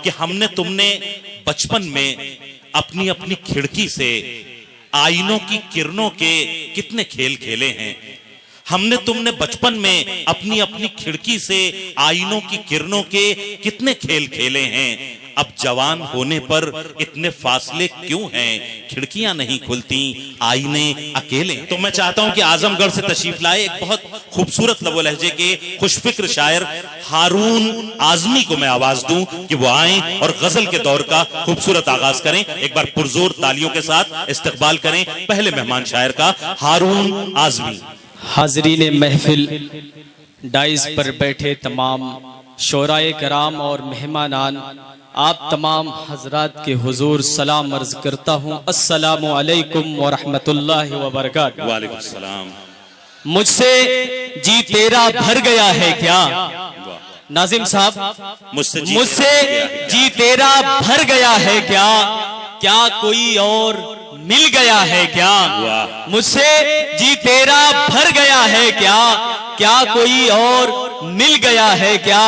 कि हमने तुमने बचपन में अपनी अपनी खिड़की से आईनों की किरणों के कितने खेल खेले हैं। हमने तुमने बचपन में अपनी अपनी खिड़की से आईनों की किरणों के कितने खेल खेले हैं। अब जवान होने पर इतने फासले क्यों हैं, खिड़कियां नहीं खुलती, आईने अकेले। तो मैं चाहता हूं कि आजमगढ़ से तशरीफ लाए एक बहुत खूबसूरत लबो लहजे के खुशफिक्र शायर हारून आजमी को मैं आवाज दूं कि वो आए और गजल के दौर का खूबसूरत आगाज करें। एक बार पुरजोर तालियों के साथ इस्तकबाल करें पहले मेहमान शायर का, हारून आजमी। हाज़रीन महफिल, डाइस पर बैठे तमाम शोराए कराम और मेहमानान, आप तमाम हजरात के हुजूर सलाम अर्ज करता हूँ। अस्सलामु अलैकुम व रहमतुल्लाहि व बरकातहू। वालेकुम सलाम। मुझसे जी तेरा भर गया है क्या? नाजिम साहब, मुझसे जी तेरा भर गया है क्या? क्या कोई और मिल गया है क्या? मुझसे जी तेरा भर गया है क्या? क्या कोई और मिल गया है क्या?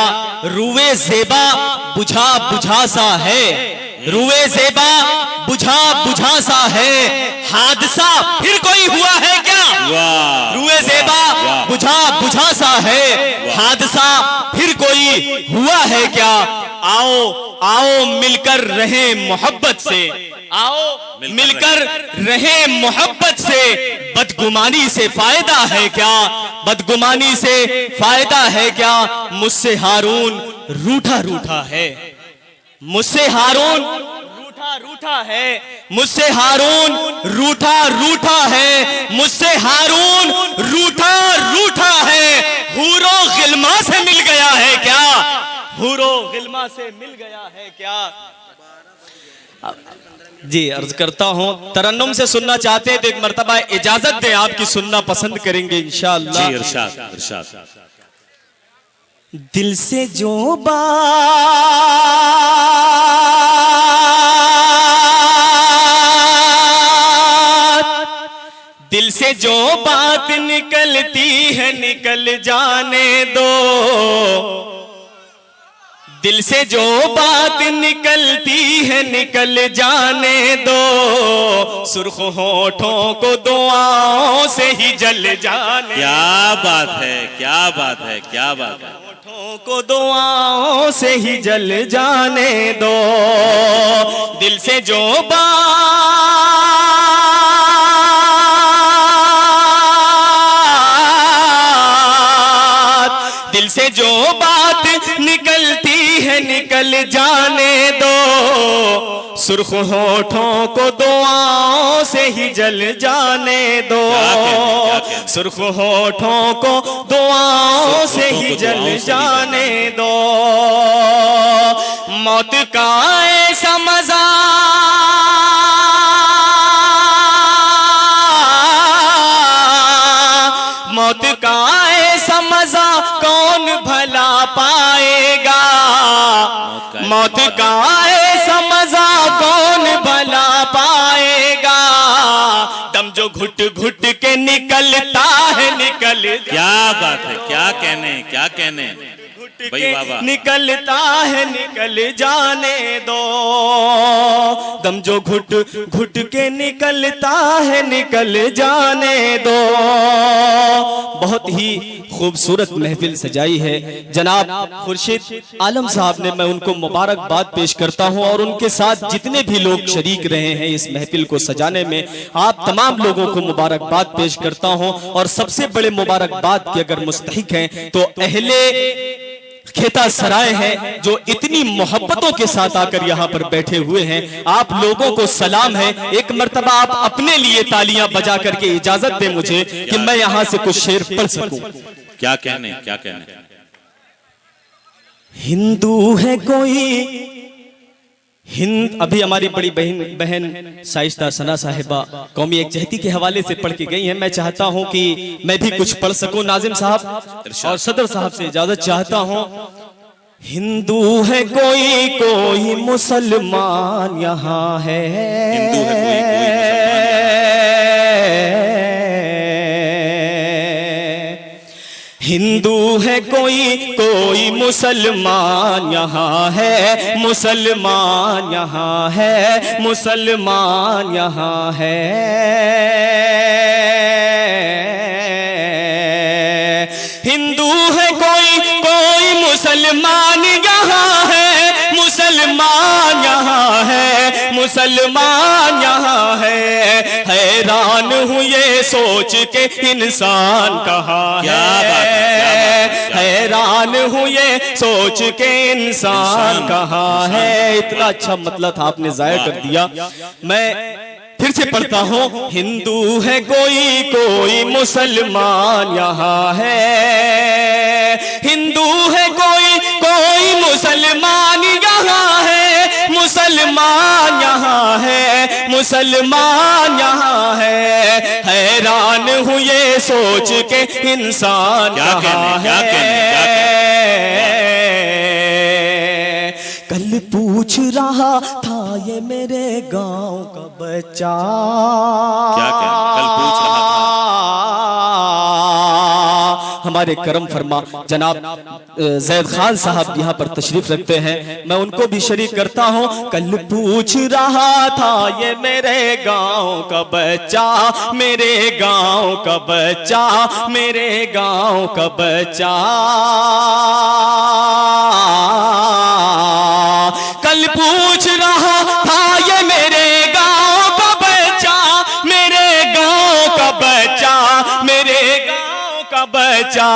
रूए ज़ेबा बुझा बुझा सा है, रूए ज़ेबा बुझा बुझा सा है, हादसा फिर कोई हुआ है क्या? रूए ज़ेबा बुझा बुझा सा है, हादसा फिर कोई हुआ है क्या? आओ आओ मिलकर रहे मोहब्बत से, आओ मिलकर रहे मोहब्बत से, बदगुमानी से फायदा है क्या? बदगुमानी से फायदा है क्या? मुझसे हारून रूठा रूठा है, मुझसे हारून रूठा रूठा है, मुझसे हारून रूठा रूठा है, मुझसे हारून रूठा रूठा है। हूरो गिल्मा से मिल गया है क्या? हूरो गिल्मा से मिल गया है क्या? जी अर्ज करता हूँ, तरन्नुम से सुनना चाहते हैं तो एक मर्तबा इजाजत दें, आपकी सुनना पसंद करेंगे इंशाअल्लाह। इरशाद इरशाद। दिल से जो बात, दिल से जो बात निकलती है निकल जाने दो, दिल से जो बात निकलती है निकल जाने दो, सुर्ख होठों को दुआओं से ही जल जाने। क्या बात है, क्या बात है, क्या बात है। होठों को दुआओं से ही जल जाने दो, दिल से जो बात, दिल से जो बात निकलती है निकल जाने दो, सुर्ख होठों को दुआओं से ही जल जाने दो, सुर्ख होठों को दुआओं से ही जल जाने दो। मौत का ऐसा मजा, मौत का ऐसा मजा कौन भला पाएगा, मौत का ऐसा मजा कौन भला पाएगा, दम जो घुट घुट के निकलता है निकल। क्या बात है, क्या कहने, क्या कहने भाई बाबा। निकलता है निकल जाने दो, दम जो घुट घुट के निकलता है निकल जाने दो। बहुत ही खूबसूरत महफिल सजाई है जनाब खुर्शीद आलम साहब ने, मैं उनको मुबारकबाद पेश करता हूं और उनके साथ जितने भी लोग शरीक रहे हैं इस महफिल को सजाने में, आप तमाम लोगों को मुबारकबाद पेश करता हूं। और सबसे बड़े मुबारकबाद के अगर मुस्तहिक हैं तो अहले खेता सराय हैं जो इतनी मोहब्बतों के साथ आकर यहाँ पर बैठे हुए हैं। आप लोगों को सलाम है। एक मर्तबा आप अपने लिए तालियां बजा करके इजाजत दें मुझे कि मैं यहाँ से कुछ शेर पढ़ सकूं। क्या कहने, क्या कहने। हिंदू है कोई हिंद, अभी हमारी बड़ी बहन शाइस्ता सना साहिबा कौमी एकजहती के हवाले से पढ़ के गई हैं। मैं चाहता हूं कि मैं भी कुछ पढ़ सकूं। नाजिम साहब और सदर साहब से इजाजत चाहता हूं। हिंदू है कोई कोई मुसलमान यहाँ है, हिंदू है कोई हिंदू है कोई कोई मुसलमान यहाँ है, मुसलमान यहाँ है, मुसलमान यहाँ है। हिंदू है कोई कोई मुसलमान यहाँ है, मुसलमान यहाँ है, मुसलमान यहाँ है। हैरान हूँ ये सोच के इंसान कहाँ है, हैरान हूँ ये सोच के इंसान कहाँ है। इतना अच्छा मतलब था आपने जाया कर दिया। मैं फिर से पढ़ता हूँ, हिंदू है कोई कोई मुसलमान यहाँ है, हिंदू है कोई कोई मुसलमान यहाँ है, मुसलमान यहाँ है, मुसलमान यहाँ है। हैरान हूँ ये सोच के इंसान कहाँ है। कल पूछ रहा था ये मेरे गांव का बच्चा, क्या कल पूछ रहा था? हमारे करम फरमा जनाब जैद खान साहब यहाँ पर तशरीफ रखते हैं, मैं उनको भी शरीक करता हूँ। कल पूछ रहा था ये मेरे गांव का बच्चा, मेरे गांव का बच्चा, मेरे गांव का बच्चा। कल पूछ रहा था ये मेरे गांव का बच्चा, मेरे गांव का बच्चा, मेरे गांव का बच्चा।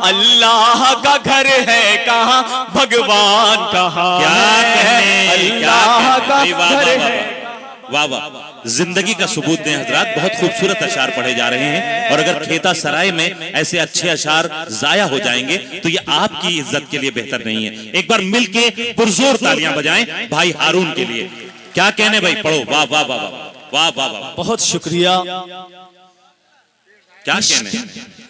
अल्लाह का घर है कहाँ, भगवान कहाँ है, अल्लाह का घर है। वाह वाह, जिंदगी का सबूत दें हजरात। बहुत खूबसूरत अशार पढ़े जा रहे हैं, और अगर खेता सराय में ऐसे अच्छे अशार जाया हो जाएंगे तो ये आपकी इज्जत के लिए बेहतर नहीं है। एक बार मिलके पुरजोर तालियां बजाएं भाई हारून के लिए। क्या कहने भाई, पढ़ो। वाह वाह वाह वाह वाह वाह, बहुत शुक्रिया। क्या कहने?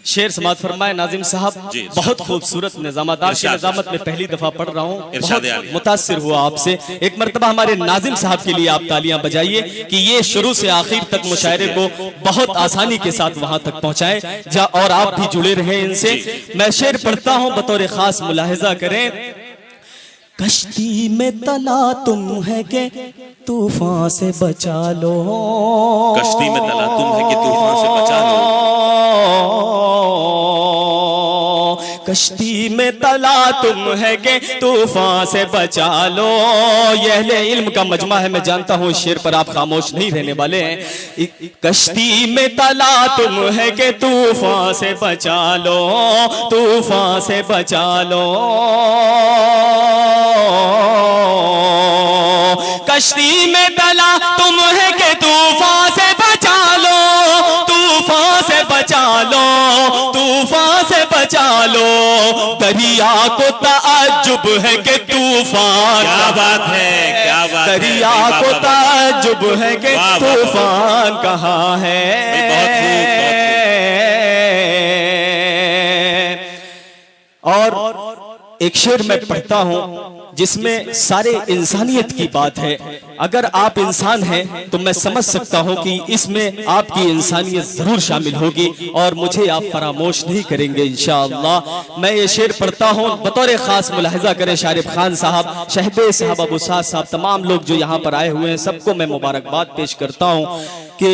शेर समात फरमाए नाजिम साहब, बहुत खूबसूरत निजामदार की निजामत में पहली दफा पढ़ रहा हूँ, बहुत मुतासिर हुआ आपसे। एक मर्तबा हमारे नाजिम साहब के लिए आप तालियां बजाइए कि ये शुरू से आखिर तक मुशायरे को बहुत आसानी के साथ वहां तक पहुंचाए, और आप भी जुड़े रहे इनसे। मैं शेर पढ़ता हूँ, बतौर खास मुलाहिजा करें। कश्ती में तला तुम है के तूफान से बचा लो, कश्ती में तला तुम है कि तूफान से बचा लो, कश्ती में तला तुम है के तूफान से बचा लो। ये अहले इल्म का मजमा है, मैं जानता हूँ इस शेर पर आप खामोश नहीं रहने वाले हैं। कश्ती में तला तुम है के तूफान से बचा लो, तूफान से बचा लो। कश्ती में तला तुम है के तूफान से बचा लो, तूफान से बचा लो, तूफान से बचा लो। दरिया को ताज्जुब है कि तूफान, क्या बात है, क्या बात है, दरिया को ताज्जुब है कि तूफान कहाँ है। और एक शेर मैं पढ़ता हूँ जिसमें सारे इंसानियत की बात है। अगर आप इंसान हैं तो मैं समझ सकता हूं कि इसमें आपकी इंसानियत जरूर शामिल होगी, और मुझे आप फरामोश नहीं करेंगे इंशाअल्लाह। मैं ये शेर पढ़ता हूं, बतौर खास मुलाहिजा करें शारिफ खान साहब, शहबे साहब, अबू साद साहब, तमाम लोग जो यहाँ पर आए हुए हैं, सबको मैं मुबारकबाद पेश करता हूँ कि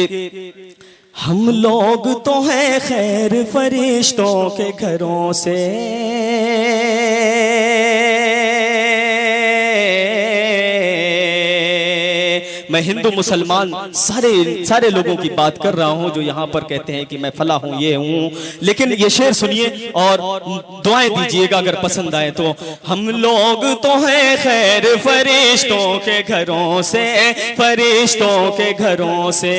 हम लोग तो हैं खैर फरिश्तों के घरों से, मैं हिंदू मुसलमान सारे लोगों की बात कर रहा हूं जो यहाँ पर कहते हैं कि मैं फला हूं, ये हूं। लेकिन ये शेर सुनिए और दुआएं दीजिएगा अगर पसंद आए तो। हम लोग तो हैं खैर फरिश्तों के घरों से, फरिश्तों के घरों से।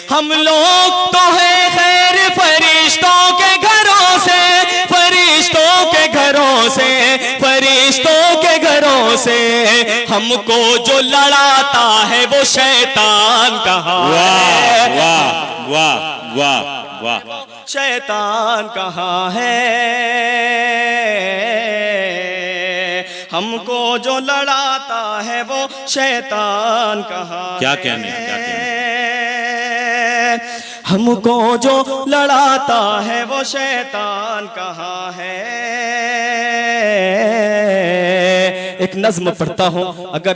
हम लोग तो हैं खैर फरिश्तों के घरों से, फरिश्तों के घरों से, फरिश्तों के घरों से। हमको जो लड़ाता है वो शैतान कहाँ है, वाह वाह वाह वाह, शैतान कहाँ है। हमको जो लड़ाता है वो शैतान कहाँ क्या कहने, क्या कहने। हमको जो लड़ाता है वो शैतान कहाँ है। एक नज्म पढ़ता हूँ, अगर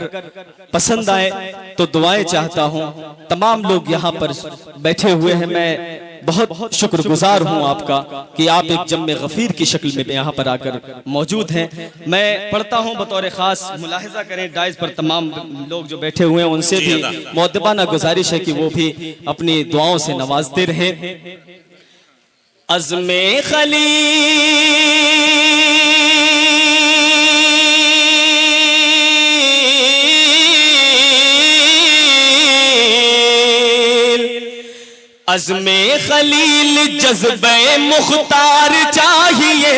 पसंद आए तो दुआएं चाहता हूँ। तमाम लोग यहाँ पर बैठे हुए हैं, मैं बहुत शुक्रगुजार हूँ आपका कि आप एक जम्मे गफीर की शक्ल में यहाँ पर आकर मौजूद हैं। मैं पढ़ता हूँ बतौर खास, मुलाहिजा करें डाइस पर तमाम लोग जो बैठे हुए हैं उनसे भी मुअद्दबाना गुजारिश है कि वो भी अपनी दुआओं से नवाजते रहें। अज़्मे अज़्मे खलील जज्बे मुख्तार चाहिए,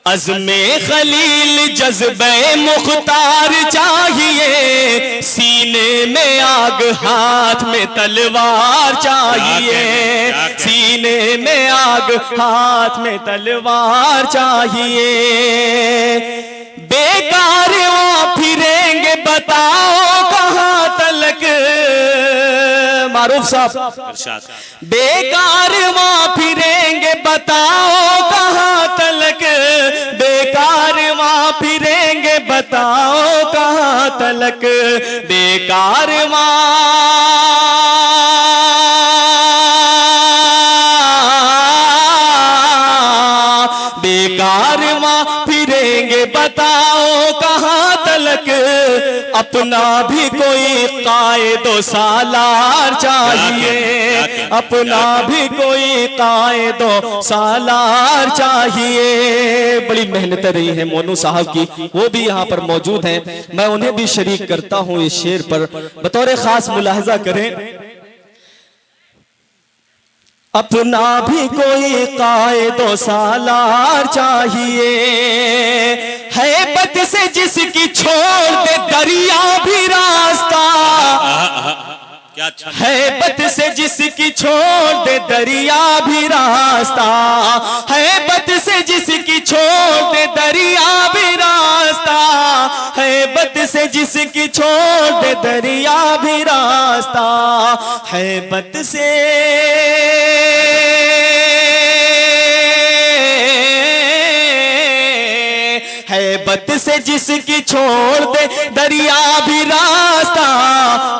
अज़्मे खलील जज्बे मुख्तार चाहिए, सीने में आग हाथ में तलवार चाहिए, सीने में आग हाथ में तलवार चाहिए। बेकार वहाँ फिरेंगे बताओ कहाँ तलक, मारूफ साहब, बेकार वहाँ फिरेंगे बताओ कहाँ तलक, बेकार वहाँ फिरेंगे बताओ कहाँ तलक, बेकार बेकार वहाँ फिरेंगे बताओ कहाँ तलक, अपना भी कोई कायदो सालार चाहिए, अपना भी कोई कायदो सालार चाहिए। बड़ी मेहनत रही है मोनू साहब की, वो भी यहाँ पर मौजूद हैं, मैं उन्हें भी शरीक करता हूँ इस शेर पर, बतौर खास मुलाहजा करें। अपना भी कोई कायदो सालार चाहिए, हैबत से जिसकी छोड़ दे दरिया भी रास्ता, हैबत से जिसकी छोड़ दे दरिया भी रास्ता, हैबत से जिसकी छोड़ दे दरिया भी रास्ता, हैबत से जिसकी छोड़ दे दरिया भी रास्ता, हैबत से हैबत से जिसकी छोड़ दे दरिया भी रास्ता,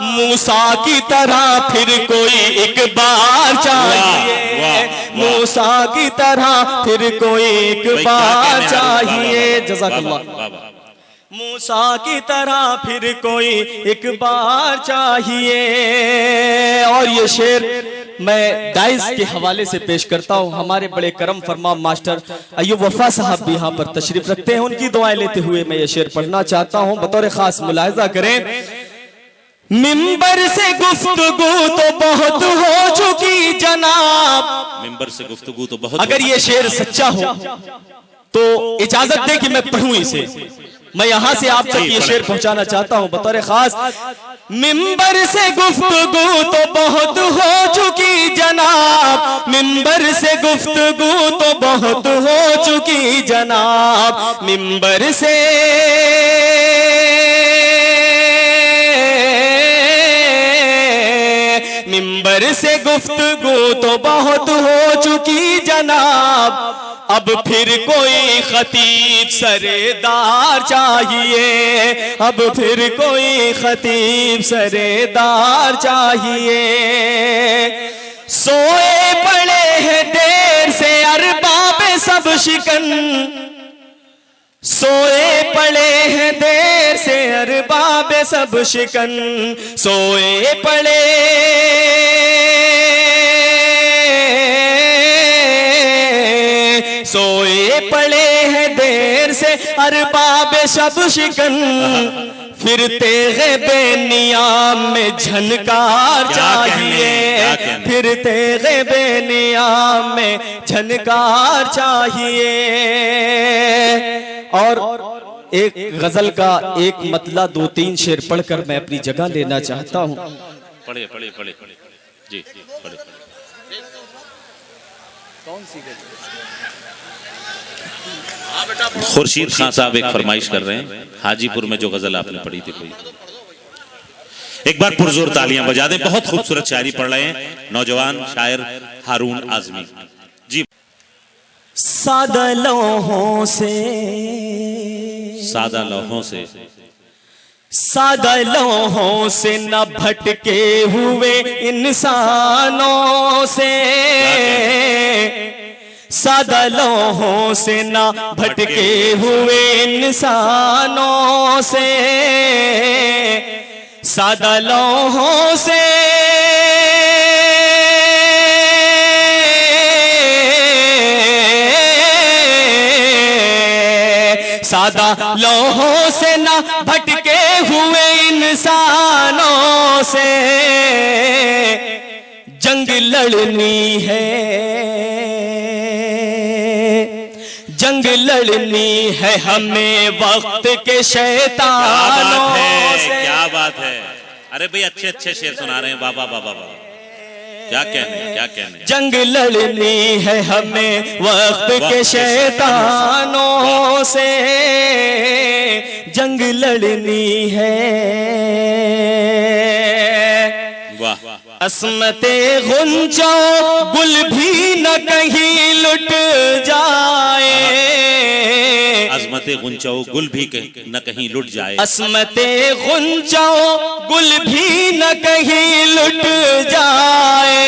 मूसा की तरह फिर कोई एक बार चाहिए, मूसा की तरह फिर कोई एक बार चाहिए। जज़ाकल्लाह। मूसा की तरह फिर कोई एक बार चाहिए। और ये शेर मैं डाइस के हवाले से पेश करता हूँ। हमारे बड़े करम फरमा मास्टर अय्यूब वफा साहब भी यहाँ पर तशरीफ रखते हैं, उनकी दुआएं लेते हुए मैं ये शेर पढ़ना चाहता हूँ, बतौर खास मुलाहिजा करें। मिंबर से गुफ्तगू तो बहुत हो चुकी जनाब, मिंबर से गुफ्तगू तो बहुत, अगर ये शेर सच्चा हो तो इजाजत दे कि मैं पढ़ूं इसे। मैं यहां से आप तक ये शेर पहुंचाना चाहता हूं बतौर खास। मिंबर से गुफ्तगू तो बहुत हो चुकी जनाब, मिंबर से गुफ्तगू तो बहुत हो चुकी जनाब, मिंबर से मिंबर से गुफ्तगू तो बहुत हो चुकी जनाब, अब फिर कोई खतीब सरेदार चाहिए, अब फिर कोई खतीब सरेदार चाहिए। सोए पड़े हैं देर से अरबाब सब शिकन, सोए पड़े हैं देर से अरबाब सब शिकन, सोए पड़े सोए पड़े हैं देर से अरबाब सब शिकन, फिर तेगे बेनियाम में झनकार चाहिए, फिर तेगे बेनियाम में झनकार चाहिए। और एक गजल का एक मतला 2-3 शेर पढ़कर मैं अपनी जगह लेना चाहता हूँ। पढ़े पढ़े पढ़े जी पढ़े। कौन सी गजल? खुर्शीद खान साहब एक फरमाइश कर रहे हैं, हाजीपुर में जो गजल आपने पढ़ी थी कोई। एक बार पुरजोर तालियां बजा दें। बहुत खूबसूरत शायरी पढ़ रहे हैं नौजवान शायर हारून आजमी जी। सादा लौहों से, सादा लौहों से, सादा लौहों से न भटके हुए इंसानों से, सादा लौहों से न भटके हुए इंसानों से, सादा लौहों से सादा लौहों से न भटके हुए इंसानों से जंग लड़नी है, जंग लड़नी है हमें वक्त के शैतानों से। क्या बात है, अरे भाई अच्छे अच्छे शेर सुना रहे हैं। वाह वाह वाह वाह, क्या कहने हैं, क्या कहने हैं। जंग लड़नी है हमें वक्त के शैतानों से, जंग लड़नी है। वाह, अस्मते गुंजो गुल भी न कहीं लुट जाए, अजमते गुंचो गुल भी न कहीं लुट जाए, अस्मते गुंजो गुल भी न कहीं लुट जाए।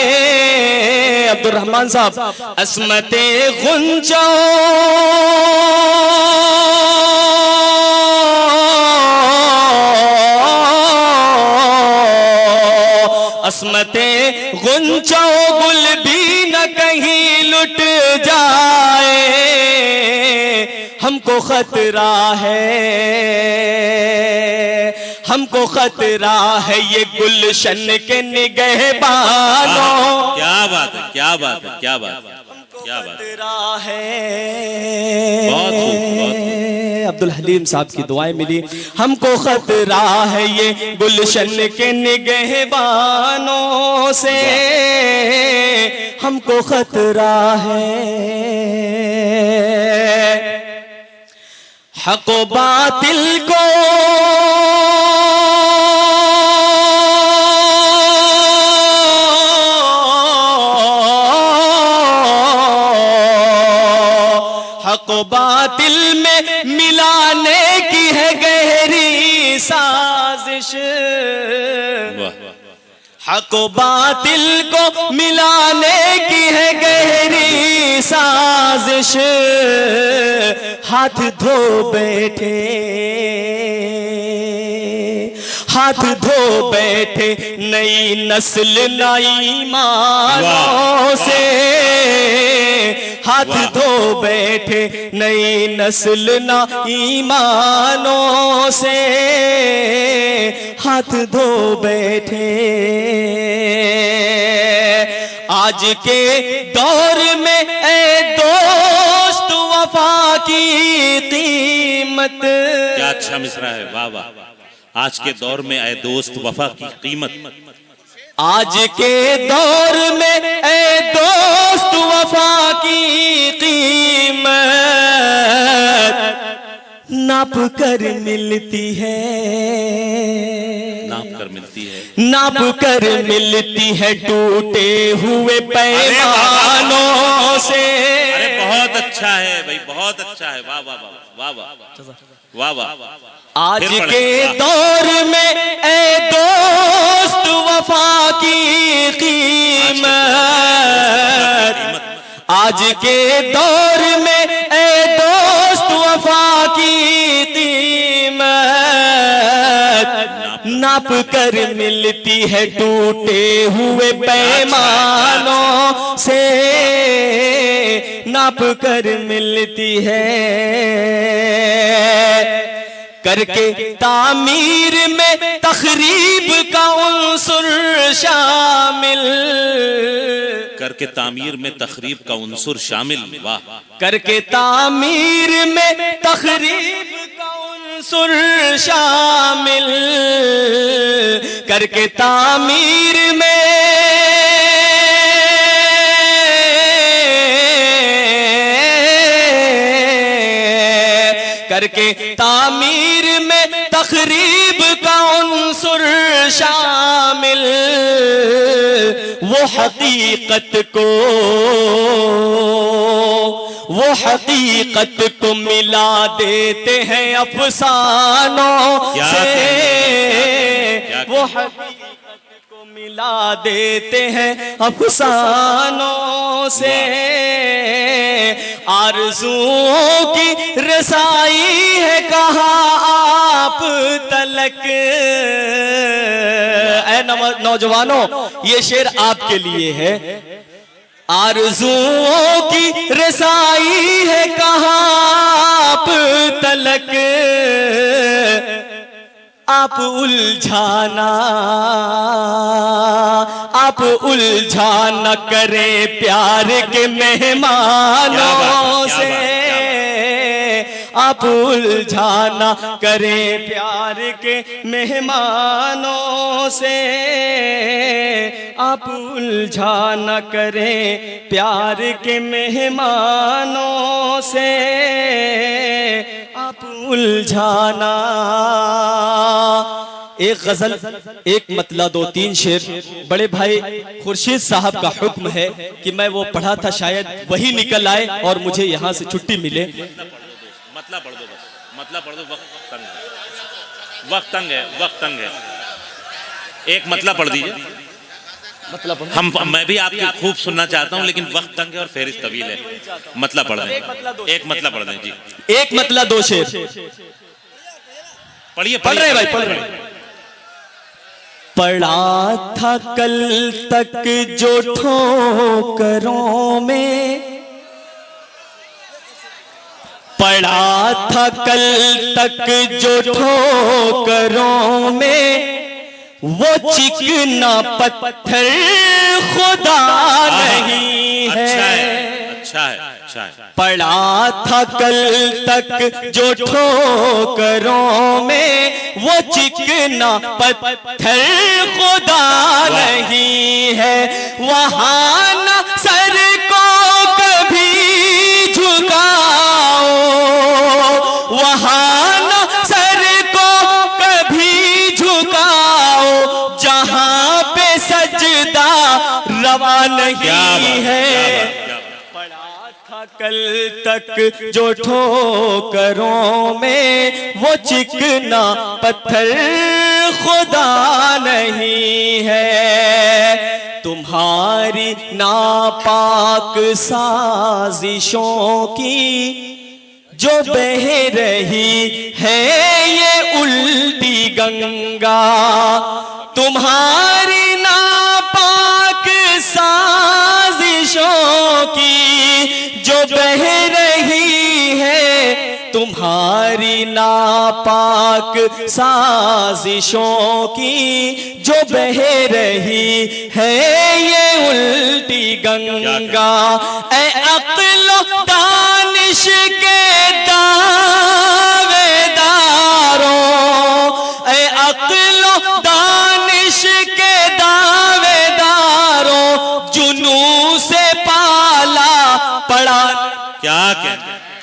अब्दुल रहमान साहब, अस्मते गुंजो अस्मते गुंचो गुल भी न कहीं लुट जाए, हमको खतरा है, हमको खतरा है ये गुलशन के निगहबानों। क्या बात है, क्या बात है, क्या बात है, क्या बात है। बहुत खूब, बहुत खूब। अब्दुल हलीम साहब की दुआएं मिली। हमको खतरा है ये गुलशन के निगहबानों से, हमको खतरा है। हक व बातिल को हक व बातिल में मिलाने की है गहरी साजिश, हक व बातिल को मिलाने की है गहरी साजिश। हाथ धो बैठे, हाथ धो बैठे नई नस्ल नई मानों से, हाथ धो बैठे नई नस्ल ना ईमानों से, हाथ धो बैठे। आज के दौर में ए दोस्त वफा की कीमत, क्या अच्छा मिसरा है। वाह वाह, आज के दौर में ए दोस्त वफा की कीमत, आज के दौर में ए दोस्त वफा की कीमत नाप कर मिलती है, नाप कर मिलती है, नाप कर मिलती है टूटे हुए पैमानों से। अरे बहुत अच्छा है भाई, बहुत अच्छा है। वाह वाह वाह वाह वाह वाह वाह। आज के दौर में ए दोस्त वफा की कीमत, आज के दौर में ए दोस्त वफा की कीमत नाप कर मिलती है टूटे हुए पैमानों से, नाप कर मिलती है। करके तामीर में तखरीब का उन्सुर शामिल, करके तामीर में तखरीब का उन्सुर शामिल। वाह, करके तामीर में तखरीब का उन्सुर शामिल, करके तामीर में करके तामीर में तखरीब का उन्सुर शामिल वो हकीकत को मिला देते हैं अफसानों से, वो हकीकत को मिला देते हैं अफसानों से। आरज़ुओं की रसाई है कहाँ आप तलक। ऐ नौजवानों, ये शेर आपके लिए है। आरज़ुओं की रसाई है कहाँ आप तलक, आप उलझाना करें प्यार के मेहमानों से, आप उलझाना करें प्यार के मेहमानों से, आप उलझाना करें प्यार के मेहमानों से, आप उलझाना। एक गजल, एक मतला, दो तीन शेर बड़े भाई खुर्शीद साहब का हुक्म है कि मैं वो पढ़ा था, शायद वही निकल आए और मुझे यहाँ से छुट्टी मिले। मतला पढ़ दो, बस मतला पढ़ दो, वक्त तंग है। एक मतला पढ़ दीजिए। मतलब मैं भी आपकी खूब सुनना चाहता हूँ, लेकिन वक्त तंग है और फेरिस्त तवील है। मतला पढ़ दें, एक मतला पढ़ दें जी। एक मतला दो शेर पढ़िए। पढ़ रहे भाई, पढ़ रहे। पढ़ा था कल तक जो ठोकरों में, पढ़ा था कल तक जो ठोकरों में, वो चिकना पत्थर खुदा नहीं है। अच्छा है। पढ़ा था कल तक जो ठोकरों में, वो चिकना पत्थर खुदा नहीं है। वहाँ न सर को कभी झुकाओ, वहाँ न सर को कभी झुकाओ, जहाँ पे सजदा रवा नहीं है। कल तक जो ठोकरों में, वो चिकना पत्थर खुदा नहीं है। तुम्हारी नापाक साजिशों की जो बह रही है ये उल्टी गंगा, तुम्हारी नापाक साजिशों की जो बह रही है, तुम्हारी नापाक साजिशों की जो बह रही है ये उल्टी गंगा। ऐ अक्ल दानिश के दावेदारों, ऐ अक्ल दानिश के दावेदारों, जुनू से पाला पड़ा। क्या कहते हैं?